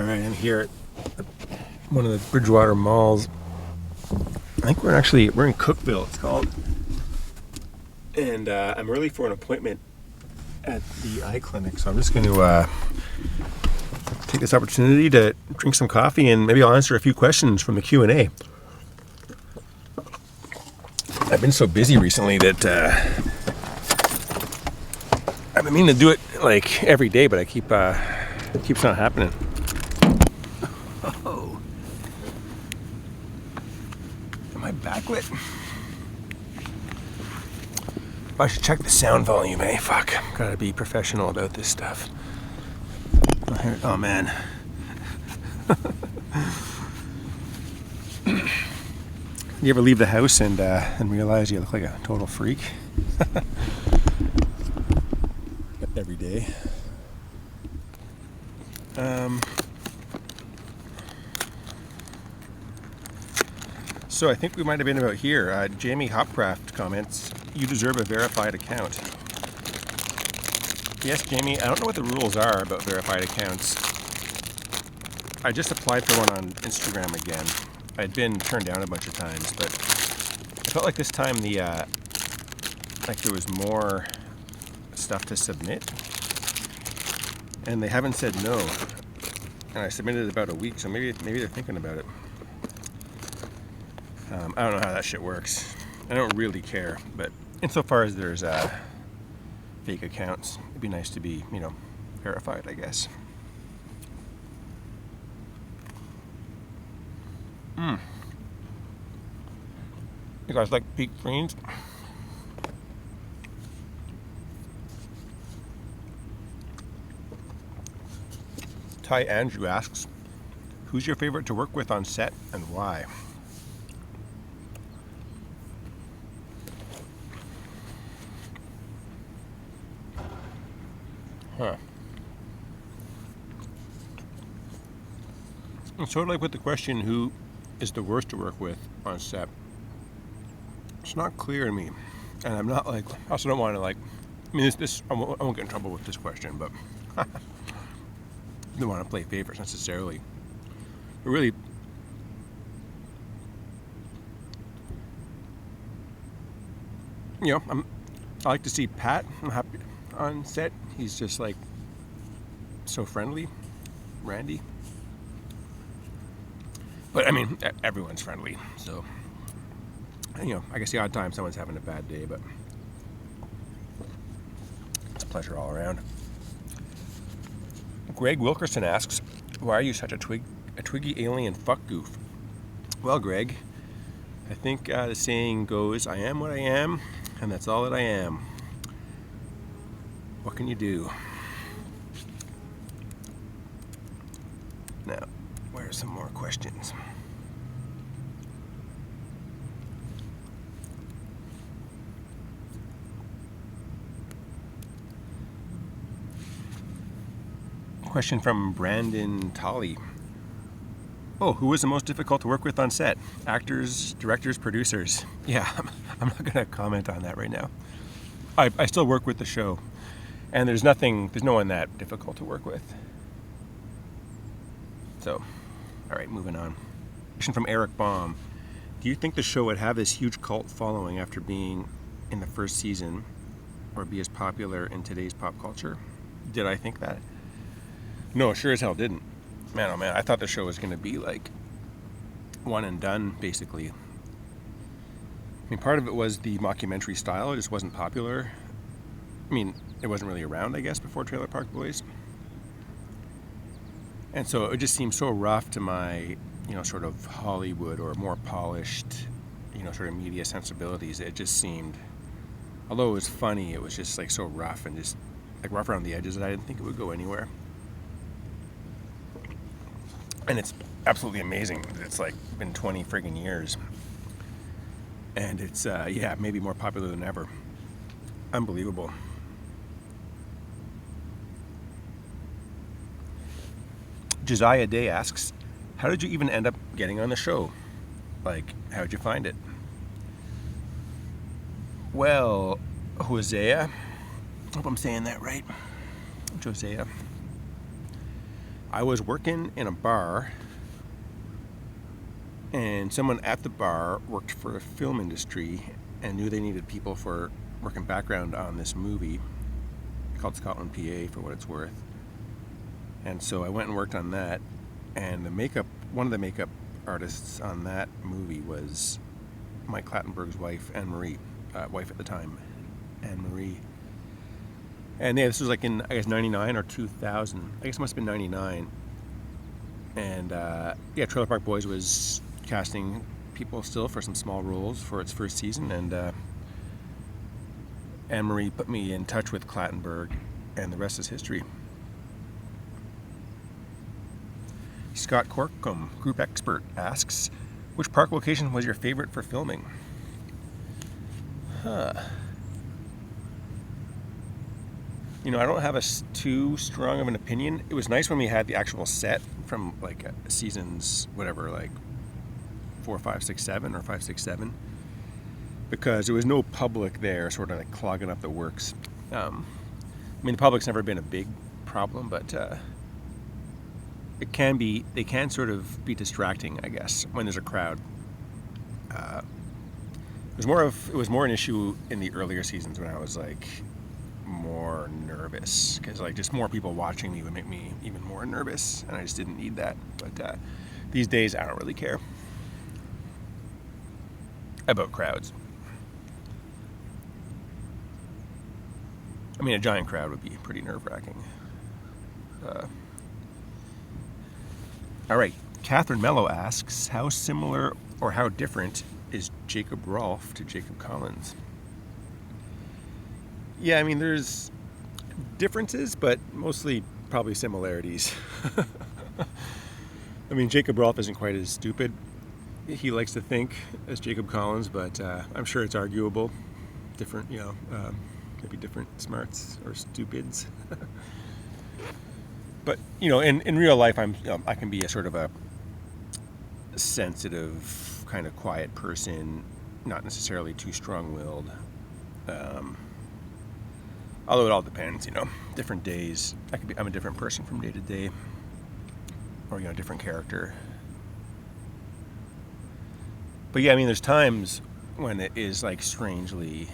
Alright, I'm here at one of the Bridgewater malls. I think we're in Cookville, it's called. And I'm early for an appointment at the eye clinic, so I'm just going to take this opportunity to drink some coffee and maybe I'll answer a few questions from the Q&A. I've been so busy recently that I've been meaning to do it like every day, but it keeps not happening. Oh, am I backlit? I should check the sound volume, eh? Fuck, gotta be professional about this stuff. Oh man. You ever leave the house and realize you look like a total freak? Every day. So I think we might have been about here. Jamie Hopcraft comments, "You deserve a verified account." Yes, Jamie, I don't know what the rules are about verified accounts. I just applied for one on Instagram again. I'd been turned down a bunch of times, but I felt like this time there was more stuff to submit, and they haven't said no. And I submitted it about a week, so maybe they're thinking about it. I don't know how that shit works. I don't really care, but insofar as there's fake accounts, it'd be nice to be, verified, I guess. You guys like peaked greens? Ty Andrew asks, "Who's your favorite to work with on set and why?" Huh. It's sort of like with the question, who is the worst to work with on set? It's not clear to me. And I'm not I also don't want to I won't get in trouble with this question, but I don't want to play favorites necessarily. But really, I like to see Pat. I'm happy on set. He's just so friendly, Randy. But everyone's friendly, so I guess the odd time someone's having a bad day, but it's a pleasure all around. Greg Wilkerson asks, "Why are you such a twiggy alien fuck goof?" Well, Greg, I think the saying goes, "I am what I am, and that's all that I am." What can you do? Now, where are some more questions? Question from Brandon Tolley. "Oh, who was the most difficult to work with on set? Actors, directors, producers?" Yeah, I'm not going to comment on that right now. I still work with the show, and there's no one that difficult to work with. So, all right, moving on. Question from Eric Baum. "Do you think the show would have this huge cult following after being in the first season, or be as popular in today's pop culture?" Did I think that? No, sure as hell didn't. Man, oh man, I thought the show was going to be one and done, basically. Part of it was the mockumentary style. It just wasn't popular. It wasn't really around, I guess, before Trailer Park Boys. And so it just seemed so rough to my, sort of Hollywood or more polished, sort of media sensibilities. It just seemed, although it was funny, it was just so rough and just rough around the edges that I didn't think it would go anywhere. And it's absolutely amazing. It's been 20 friggin' years. And it's, maybe more popular than ever. Unbelievable. Josiah Day asks, "How did you even end up getting on the show? How'd you find it?" Well, Hosea, I hope I'm saying that right. Josiah. I was working in a bar, and someone at the bar worked for the film industry and knew they needed people for working background on this movie called Scotland, PA, for what it's worth. And so I went and worked on that, and one of the makeup artists on that movie was Mike Clattenburg's wife, Anne-Marie, wife at the time, Anne-Marie. And yeah, this was like in, I guess, 99 or 2000. I guess it must have been 99. And yeah, Trailer Park Boys was casting people still for some small roles for its first season, and Anne-Marie put me in touch with Clattenburg, and the rest is history. Scott Corkum, group expert, asks, which park location was your favorite for filming? You know, I don't have too strong of an opinion. It was nice when we had the actual set from like seasons, whatever, like 4, 5, 6, 7 or 5, 6, 7, because there was no public there sort of like clogging up the works. I mean, the public's never been a big problem, but they can sort of be distracting, I guess, when there's a crowd. It was more an issue in the earlier seasons when I was like more nervous, because like just more people watching me would make me even more nervous, and I just didn't need that. But these days I don't really care about crowds. I mean, a giant crowd would be pretty nerve-wracking. All right, Catherine Mello asks, how similar or how different is Jacob Rolfe to Jacob Collins? Yeah, I mean, there's differences, but mostly probably similarities. I mean, Jacob Rolfe isn't quite as stupid, he likes to think, as Jacob Collins, but I'm sure it's arguable. Different, you know, maybe different smarts or stupids. But, you know, in real life, I can be a sort of a sensitive, kind of quiet person, not necessarily too strong-willed. Although it all depends, you know. Different days, I'm a different person from day to day, or, you know, a different character. But yeah, I mean, there's times when it is like strangely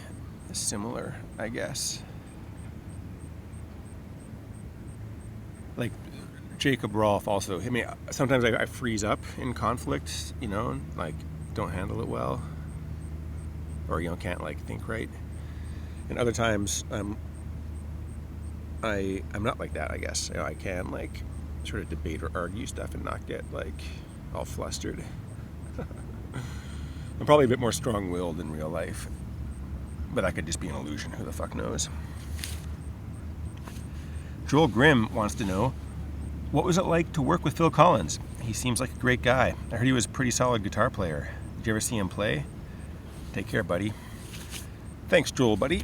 similar, I guess. Like Jacob Rolfe also, I mean, sometimes I freeze up in conflict, you know, like don't handle it well, or, you know, can't like think right. And other times I'm not like that, I guess. You know, I can like sort of debate or argue stuff and not get like all flustered. I'm probably a bit more strong-willed in real life, but that could just be an illusion. Who the fuck knows? Joel Grimm wants to know, what was it like to work with Phil Collins? He seems like a great guy. I heard he was a pretty solid guitar player. Did you ever see him play? Take care, buddy. Thanks, Joel, buddy.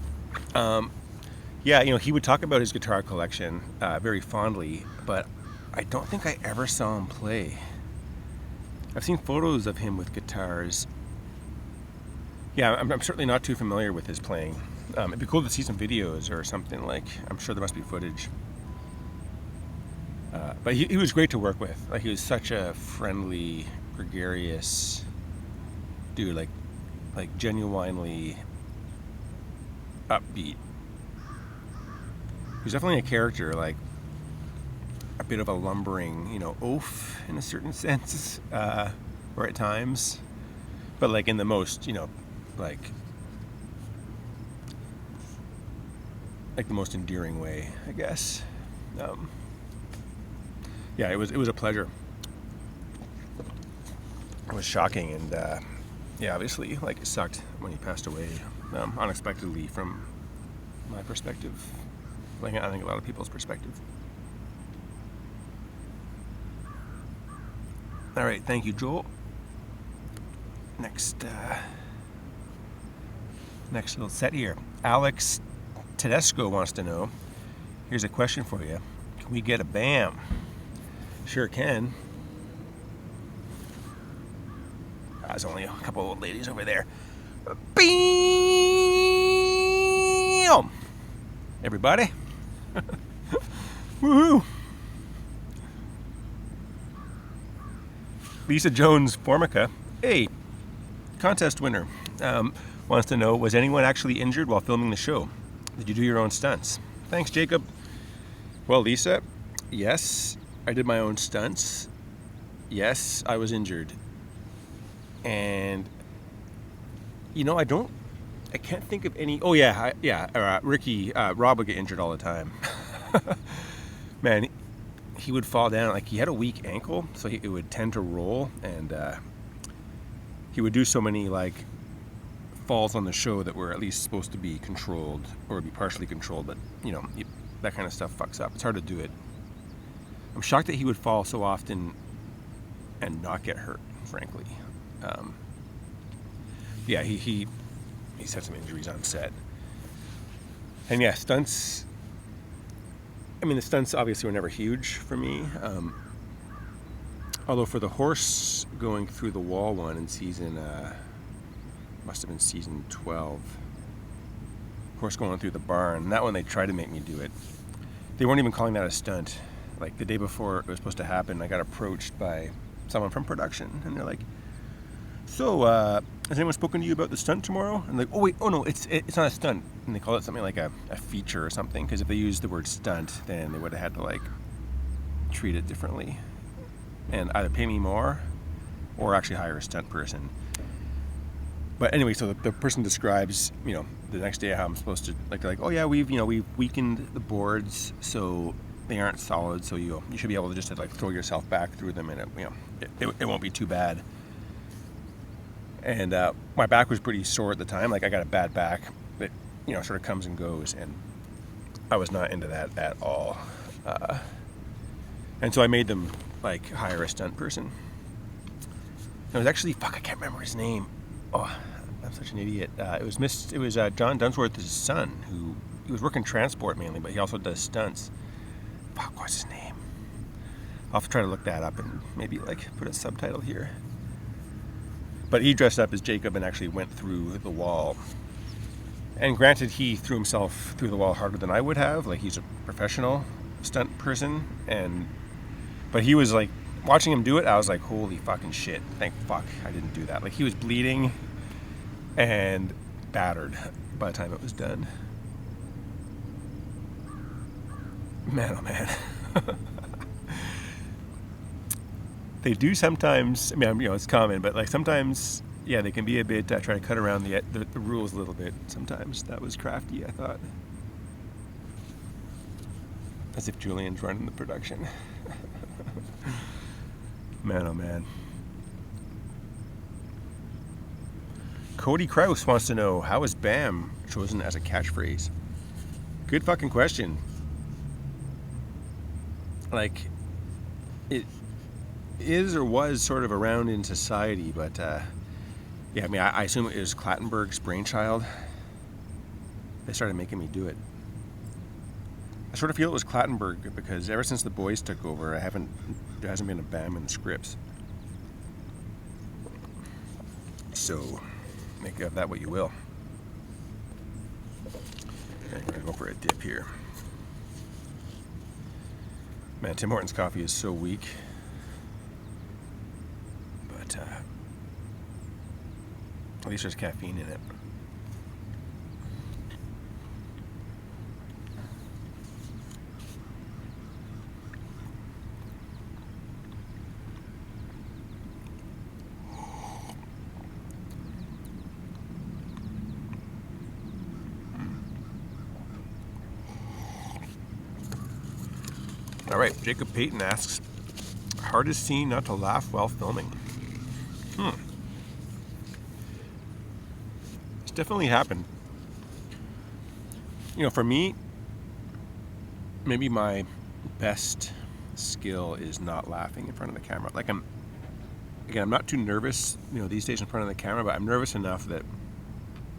Yeah, you know, he would talk about his guitar collection very fondly, but I don't think I ever saw him play. I've seen photos of him with guitars. Yeah, I'm certainly not too familiar with his playing. It'd be cool to see some videos or something. Like, I'm sure there must be footage. But he was great to work with. Like, he was such a friendly, gregarious dude. Like genuinely upbeat. He's definitely a character, like a bit of a lumbering, you know, oaf in a certain sense, or at times, but like in the most, you know, like the most endearing way, I guess. Yeah, it was a pleasure. It was shocking, and yeah, obviously, like, it sucked when he passed away unexpectedly from my perspective. Like, I think a lot of people's perspective. All right, thank you, Joel. Next little set here. Alex Tedesco wants to know, here's a question for you. Can we get a BAM? Sure can. There's only a couple old ladies over there. BAM! Everybody. Woohoo! Lisa Jones Formica, hey, contest winner, wants to know, was anyone actually injured while filming the show? Did you do your own stunts? Thanks, Jacob. Well, Lisa, yes, I did my own stunts. Yes, I was injured. And, I can't think of any. Oh, yeah, Ricky, Rob would get injured all the time. Man, he would fall down. Like, he had a weak ankle, so it would tend to roll. And he would do so many, like, falls on the show that were at least supposed to be controlled or be partially controlled. But, that kind of stuff fucks up. It's hard to do it. I'm shocked that he would fall so often and not get hurt, frankly. Yeah, he's had some injuries on set. And yeah, stunts. I mean, the stunts obviously were never huge for me. Although for the horse going through the wall one in must have been season 12. Horse going through the barn. That one they tried to make me do it. They weren't even calling that a stunt. Like the day before it was supposed to happen, I got approached by someone from production, and they're like, "So, has anyone spoken to you about the stunt tomorrow?" And like, "Oh no, it's not a stunt." And they call it something like a feature or something, because if they used the word stunt, then they would have had to like treat it differently, and either pay me more, or actually hire a stunt person. But anyway, so the person describes, the next day how I'm supposed to like, "Oh yeah, we've weakened the boards so they aren't solid, so you should be able to just like throw yourself back through them, and it won't be too bad." And my back was pretty sore at the time. Like, I got a bad back that sort of comes and goes, and I was not into that at all. And so I made them like hire a stunt person. It was actually I can't remember his name. Oh, I'm such an idiot. It was John Dunsworth's son, who he was working transport mainly, but he also does stunts. What's his name? I'll have to try to look that up and maybe like put a subtitle here. But he dressed up as Jacob and actually went through the wall. And granted, he threw himself through the wall harder than I would have. Like, he's a professional stunt person, but he was like, watching him do it, I was like, holy fucking shit, thank fuck I didn't do that. Like, he was bleeding and battered by the time it was done. Man, oh man. They do sometimes, I mean, it's common, but like sometimes, yeah, they can be a bit, try to cut around the rules a little bit. Sometimes that was crafty, I thought. As if Julian's running the production. Man, oh man. Cody Kraus wants to know, how is BAM chosen as a catchphrase? Good fucking question. Like, it is or was sort of around in society, but yeah, I mean, I assume it was Clattenburg's brainchild. They started making me do it. I sort of feel it was Clattenburg because ever since the boys took over, there hasn't been a BAM in the scripts. So, make of that what you will. Okay, I'm gonna go for a dip here. Man, Tim Hortons coffee is so weak. But at least there's caffeine in it. All right, Jacob Payton asks, hardest scene not to laugh while filming? It's definitely happened. For me, maybe my best skill is not laughing in front of the camera. Like, I'm not too nervous, these days in front of the camera, but I'm nervous enough that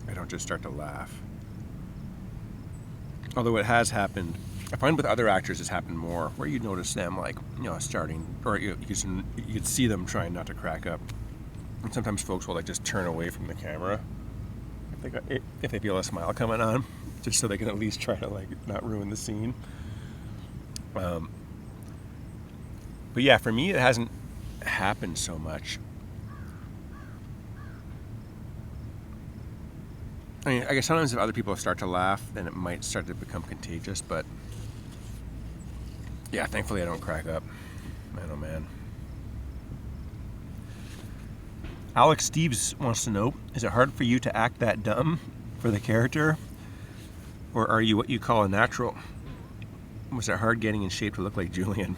I don't just start to laugh. Although it has happened, I find with other actors it's happened more, where you notice them like, starting, or you could see them trying not to crack up. And sometimes folks will like just turn away from the camera if they feel a smile coming on, just so they can at least try to like not ruin the scene. But yeah, for me it hasn't happens so much. I mean, I guess sometimes if other people start to laugh, then it might start to become contagious, but yeah, thankfully I don't crack up. Man, oh man. Alex Steves wants to know, is it hard for you to act that dumb for the character? Or are you what you call a natural? Was it hard getting in shape to look like Julian?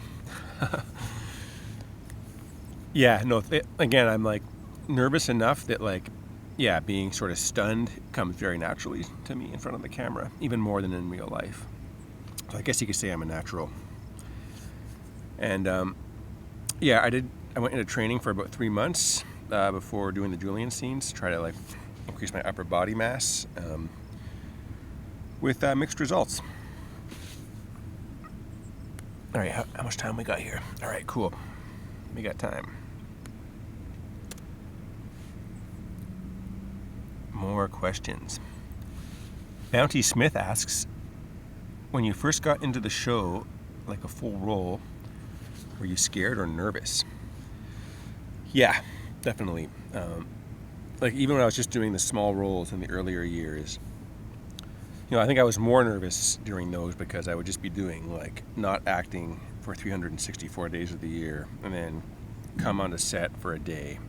Yeah, no, again, I'm like nervous enough that like, yeah, being sort of stunned comes very naturally to me in front of the camera, even more than in real life. So I guess you could say I'm a natural. And yeah, I went into training for about 3 months before doing the Julian scenes to try to like increase my upper body mass with mixed results. All right, how much time we got here? All right, cool. We got time. More questions. Bounty Smith asks, when you first got into the show, like a full role, were you scared or nervous? Yeah, definitely. Like even when I was just doing the small roles in the earlier years, you know, I think I was more nervous during those because I would just be doing like not acting for 364 days of the year and then come onto set for a day.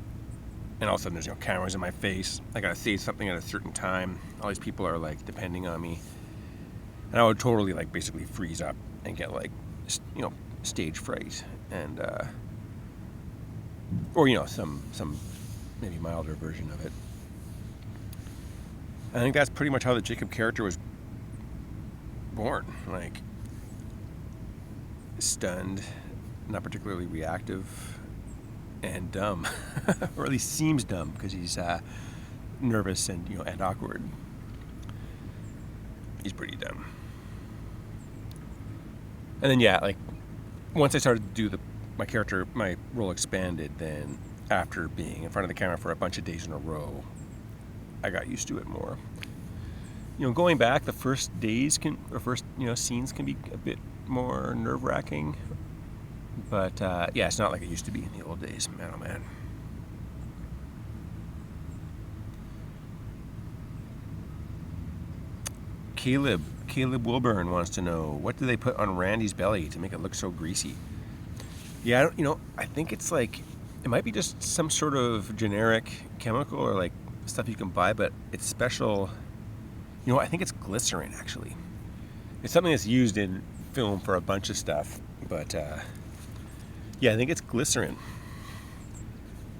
And all of a sudden there's, you know, cameras in my face. I gotta say something at a certain time. All these people are like depending on me. And I would totally like basically freeze up and get like, you know, stage fright and, or, you know, some maybe milder version of it. I think that's pretty much how the Jacob character was born. Like, stunned, not particularly reactive, and dumb. Or at least seems dumb because he's nervous and, you know, and awkward. He's pretty dumb. And then yeah, like once I started to do my role expanded, then after being in front of the camera for a bunch of days in a row, I got used to it more. You know, going back, the first days scenes can be a bit more nerve-wracking. But yeah, it's not like it used to be in the old days. Man, oh man. Caleb Wilburn wants to know, what do they put on Randy's belly to make it look so greasy? Yeah, I think it's like, it might be just some sort of generic chemical or like stuff you can buy, but it's special. You know, I think it's glycerin actually. It's something that's used in film for a bunch of stuff, but yeah, I think it's glycerin.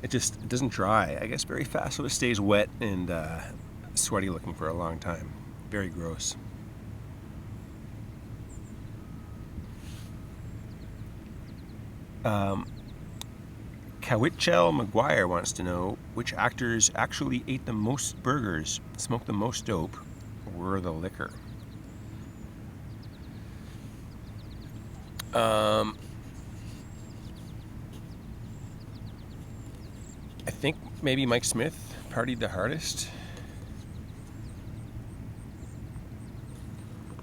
It doesn't dry, I guess, very fast, so it stays wet and sweaty looking for a long time. Very gross. Kawitchel McGuire wants to know which actors actually ate the most burgers, smoked the most dope, were the liquor. I think maybe Mike Smith partied the hardest.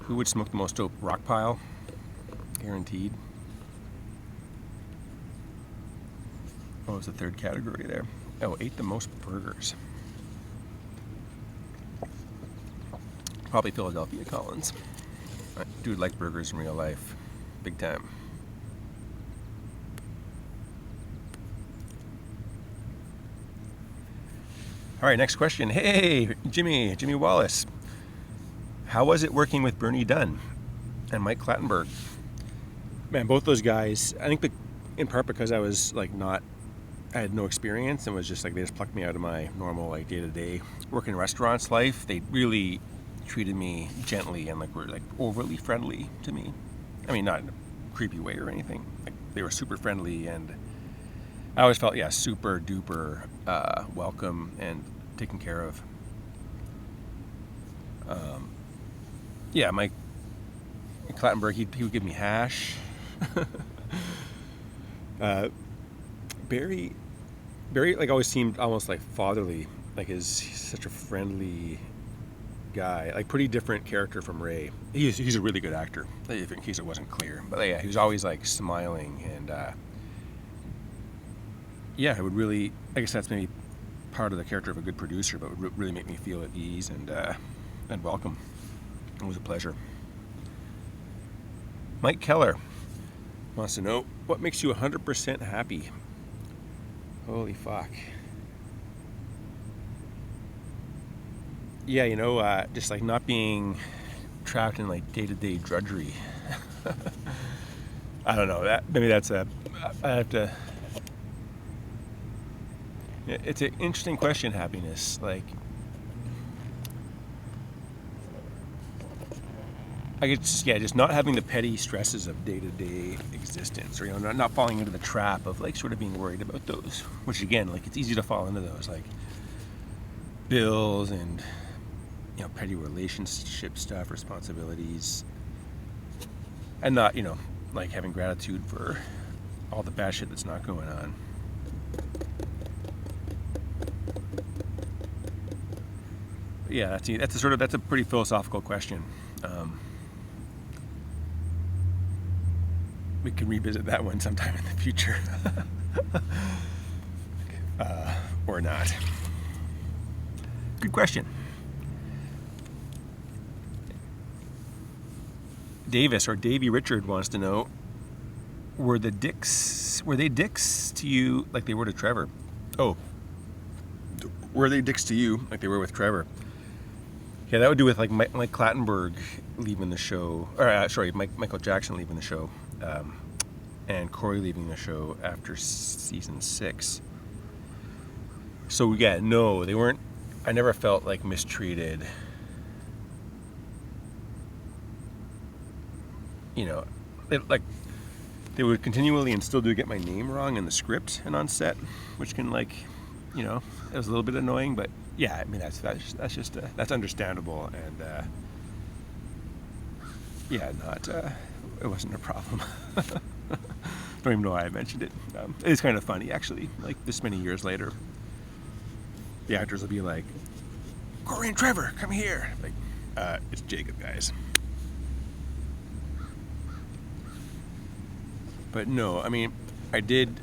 Who would smoke the most dope? Rockpile, guaranteed. What was the third category there? Oh, ate the most burgers. Probably Philadelphia Collins. Dude liked burgers in real life. Big time. All right, next question. Hey, Jimmy Wallace. How was it working with Bernie Dunn and Mike Clattenburg? Man, both those guys, I think in part because I was like I had no experience and was just like, they just plucked me out of my normal like day-to-day work in restaurants life. They really treated me gently and like were like overly friendly to me. I mean, not in a creepy way or anything. Like they were super friendly, and I always felt, yeah, super duper welcome and taken care of. Yeah, Mike Clattenburg, he would give me hash. Barry like always seemed almost like fatherly, like he's such a friendly guy, like pretty different character from Ray. He's a really good actor, in case it wasn't clear. But yeah, he was always like smiling and yeah, it would really, I guess that's maybe part of the character of a good producer, but would really make me feel at ease and welcome. It was a pleasure. Mike Keller wants to know, what makes you 100% happy? Holy fuck. Yeah, just like not being trapped in like day-to-day drudgery. I don't know, I have to, it's an interesting question, happiness. Like, I guess, just not having the petty stresses of day-to-day existence, or not falling into the trap of like sort of being worried about those. Which again, like it's easy to fall into those, like bills and petty relationship stuff, responsibilities, and not like having gratitude for all the bad shit that's not going on. Yeah, that's a pretty philosophical question. We can revisit that one sometime in the future. Or not. Good question. Davis, or Davy Richard, wants to know, were they dicks to you like they were to Trevor? Oh, were they dicks to you like they were with Trevor? Yeah, that would do with like Mike Clattenburg leaving the show, or Michael Jackson leaving the show, and Corey leaving the show after season 6. So yeah, no, they weren't. I never felt like mistreated. They would continually and still do get my name wrong in the script and on set, which can it was a little bit annoying, but yeah, I mean that's understandable, and it wasn't a problem. Don't even know why I mentioned it. It's kind of funny actually. Like this many years later, the actors will be like, "Corey and Trevor, come here!" Like, it's Jacob, guys. But no, I mean, I did,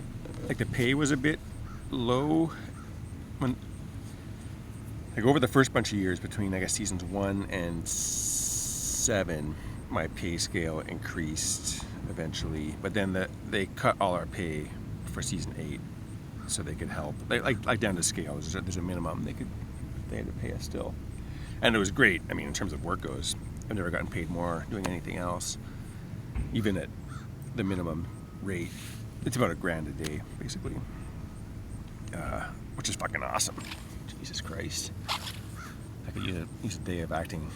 like the pay was a bit low when, like over the first bunch of years between, I guess, seasons 1 and 7, my pay scale increased eventually, but then they cut all our pay for season 8 so they could help, like down to scale. There's a minimum they had to pay us still. And it was great. I mean, in terms of work goes, I've never gotten paid more doing anything else, even at the minimum rate. It's about $1,000 a day, basically, which is fucking awesome. Jesus Christ, I could use a day of acting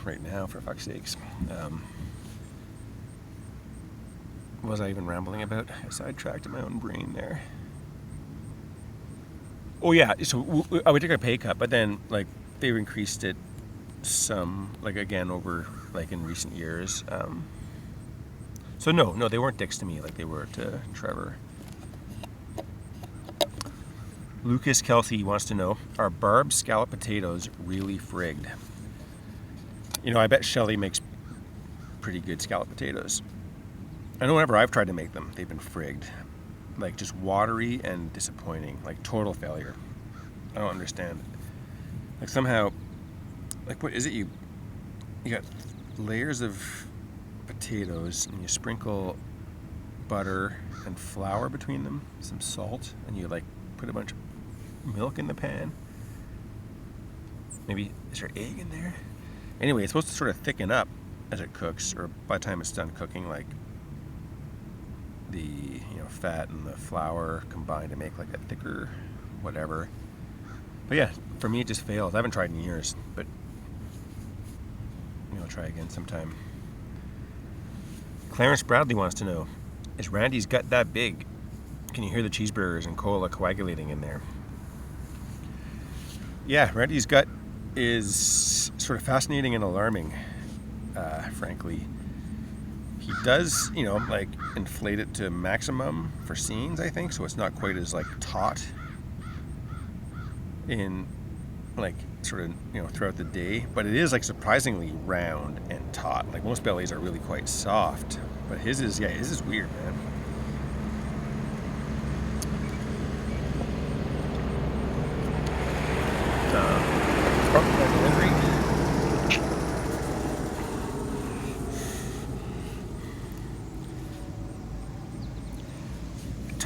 right now, for fuck's sakes. What was I even rambling about? I sidetracked in my own brain there. Oh yeah, so I would take a pay cut, but then like they increased it some, like again over like in recent years. So no, they weren't dicks to me like they were to Trevor. Lucas Kelsey wants to know, are Barb's scallop potatoes really frigged? I bet Shelley makes pretty good scallop potatoes. I know whenever I've tried to make them, they've been frigged. Like just watery and disappointing, like total failure. I don't understand. Like somehow, like what is it? You got layers of potatoes and you sprinkle butter and flour between them, some salt, and you like put a bunch of milk in the pan. Maybe is there egg in there? Anyway, it's supposed to sort of thicken up as it cooks, or by the time it's done cooking, like the fat and the flour combine to make like a thicker whatever. But yeah, for me it just fails. I haven't tried in years, but I'll try again sometime. Clarence Bradley wants to know, is Randy's gut that big? Can you hear the cheeseburgers and cola coagulating in there? Yeah, Randy's gut is sort of fascinating and alarming, frankly. He does, like inflate it to maximum for scenes, I think, so it's not quite as like taut in like sort of, throughout the day, but it is like surprisingly round and taut. Like most bellies are really quite soft, but his is weird, man.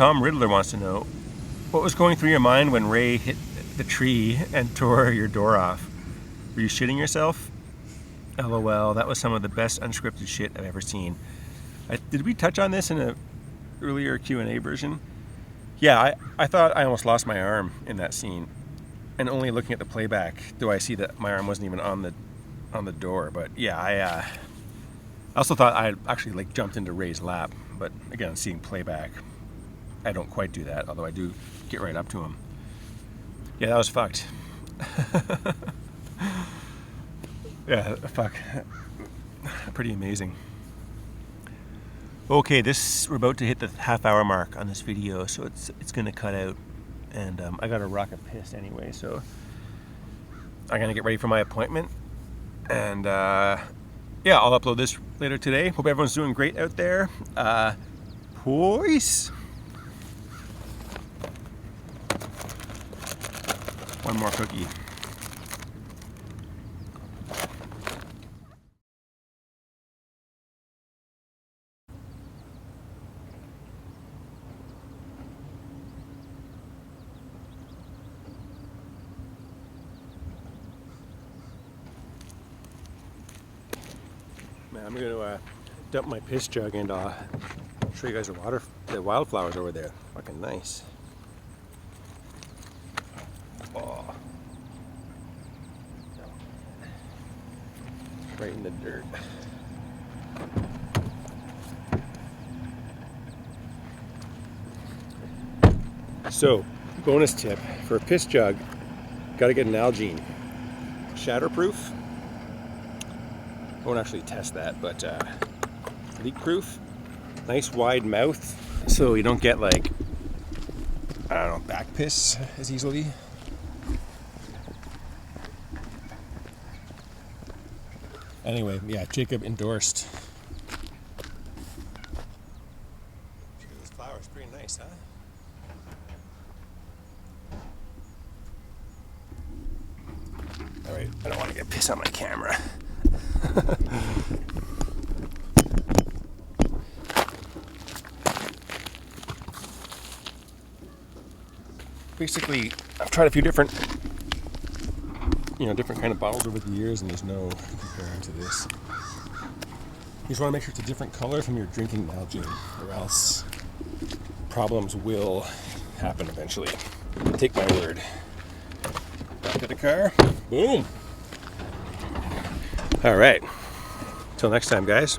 Tom Riddler wants to know, what was going through your mind when Ray hit the tree and tore your door off? Were you shitting yourself? LOL, that was some of the best unscripted shit I've ever seen. Did we touch on this in an earlier Q&A version? Yeah, I thought I almost lost my arm in that scene. And only looking at the playback do I see that my arm wasn't even on the door. But yeah, I also thought I actually like jumped into Ray's lap. But again, seeing playback, I don't quite do that, although I do get right up to him. Yeah, that was fucked. Yeah, fuck. Pretty amazing. Okay, we're about to hit the half-hour mark on this video, so it's gonna cut out, and I got a rocket piss anyway, so I'm gonna get ready for my appointment, and yeah, I'll upload this later today. Hope everyone's doing great out there. Peace. One more cookie. Man, I'm gonna dump my piss jug and show you guys the wildflowers over there. Fucking nice. Oh. Right in the dirt. So, bonus tip for a piss jug, gotta get an Algene. Shatterproof. I won't actually test that, but leak proof. Nice wide mouth, so you don't get like, I don't know, back piss as easily. Anyway, yeah, Jacob endorsed. This flower's pretty nice, huh? Alright, I don't want to get piss on my camera. Basically, I've tried a few different kind of bottles over the years, and there's no comparing to this. You just want to make sure it's a different color from your drinking Nalgene, or else problems will happen eventually. Take my word. Back to the car. Boom. All right. Till next time, guys.